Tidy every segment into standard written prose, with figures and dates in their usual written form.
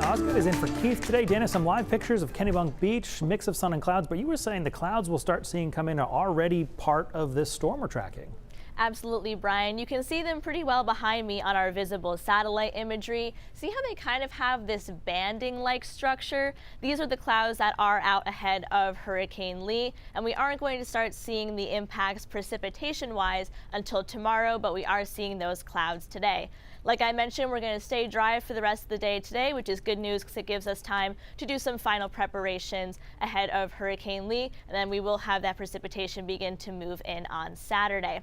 Osgood is in for Keith today. Dana, some live pictures of Kennebunk Beach, mix of sun and clouds, but you were saying the clouds we'll start seeing come in are already part of this storm we're tracking. Absolutely, Brian. You can see them pretty well behind me on our visible satellite imagery. See how they kind of have this banding-like structure? These are the clouds that are out ahead of Hurricane Lee, and we aren't going to start seeing the impacts precipitation-wise until tomorrow, but we are seeing those clouds today. Like I mentioned, we're going to stay dry for the rest of the day today, which is good news because it gives us time to do some final preparations ahead of Hurricane Lee, and then we will have that precipitation begin to move in on Saturday.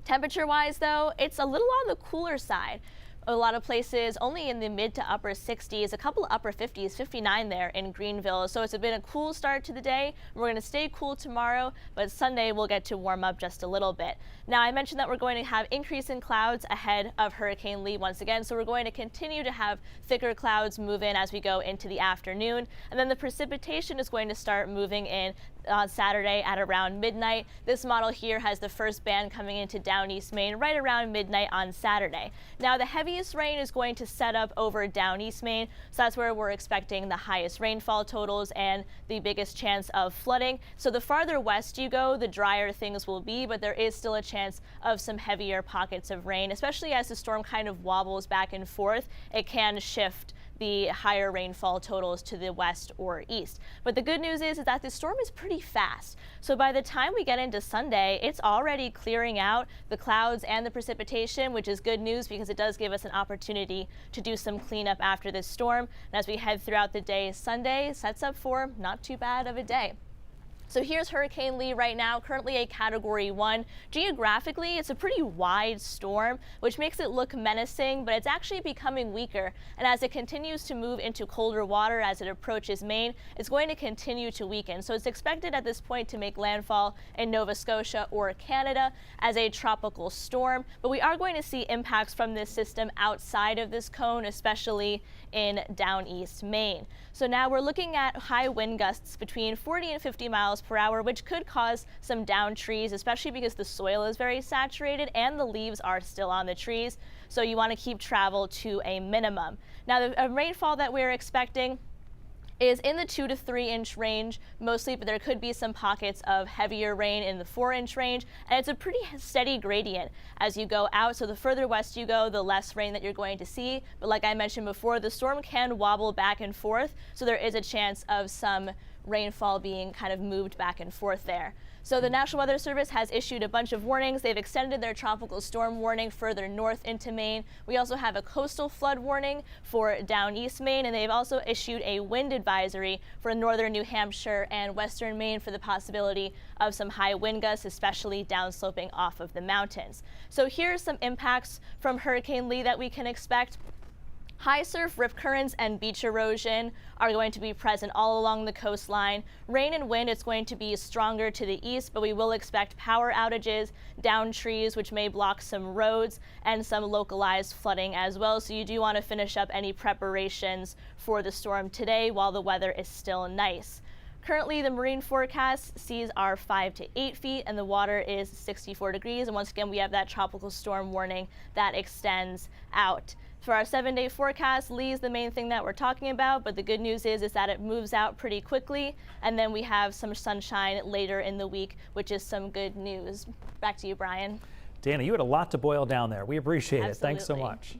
Temperature-wise, though, it's a little on the cooler side. A lot of places only in the mid to upper 60s, a couple of upper 50s, 59 there in Greenville. So it's been a cool start to the day. We're going to stay cool tomorrow, but Sunday we'll get to warm up just a little bit. Now, I mentioned that we're going to have increase in clouds ahead of Hurricane Lee once again. So we're going to continue to have thicker clouds move in as we go into the afternoon. And then the precipitation is going to start moving in on Saturday at around midnight. This model here has the first band coming into down East Maine right around midnight on Saturday. Now, the heaviest rain is going to set up over down East Maine, so that's where we're expecting the highest rainfall totals and the biggest chance of flooding. So the farther west you go, the drier things will be, but there is still a chance of some heavier pockets of rain, especially as the storm kind of wobbles back and forth. It can shift the higher rainfall totals to the west or east. But the good news is that the storm is pretty fast. So by the time we get into Sunday, it's already clearing out the clouds and the precipitation, which is good news because it does give us an opportunity to do some cleanup after this storm. And as we head throughout the day, Sunday sets up for not too bad of a day. So here's Hurricane Lee right now, currently a Category 1. Geographically, it's a pretty wide storm, which makes it look menacing, but it's actually becoming weaker. And as it continues to move into colder water as it approaches Maine, it's going to continue to weaken. So it's expected at this point to make landfall in Nova Scotia or Canada as a tropical storm. But we are going to see impacts from this system outside of this cone, especially in down East Maine. So now we're looking at high wind gusts between 40 and 50 miles per hour, which could cause some downed trees, especially because the soil is very saturated and the leaves are still on the trees. So you want to keep travel to a minimum. Now, the rainfall that we're expecting is in the 2 to 3 inch range mostly, but there could be some pockets of heavier rain in the 4-inch range, and it's a pretty steady gradient as you go out. So the further west you go, the less rain that you're going to see. But like I mentioned before, the storm can wobble back and forth, so there is a chance of some rainfall being kind of moved back and forth there. So the National Weather Service has issued a bunch of warnings. They've extended their tropical storm warning further north into Maine. We also have a coastal flood warning for down East Maine, and they've also issued a wind advisory for northern New Hampshire and western Maine for the possibility of some high wind gusts, especially downsloping off of the mountains. So here's some impacts from Hurricane Lee that we can expect. High surf, rip currents, and beach erosion are going to be present all along the coastline. Rain and wind, it's going to be stronger to the east, but we will expect power outages, downed trees, which may block some roads, and some localized flooding as well. So you do want to finish up any preparations for the storm today while the weather is still nice. Currently, the marine forecast sees are 5 to 8 feet and the water is 64 degrees. And once again, we have that tropical storm warning that extends out. For our 7-day forecast, Lee is the main thing that we're talking about, but the good news is that it moves out pretty quickly, and then we have some sunshine later in the week, which is some good news. Back to you, Brian. Dana, you had a lot to boil down there. We appreciate it. Thanks so much.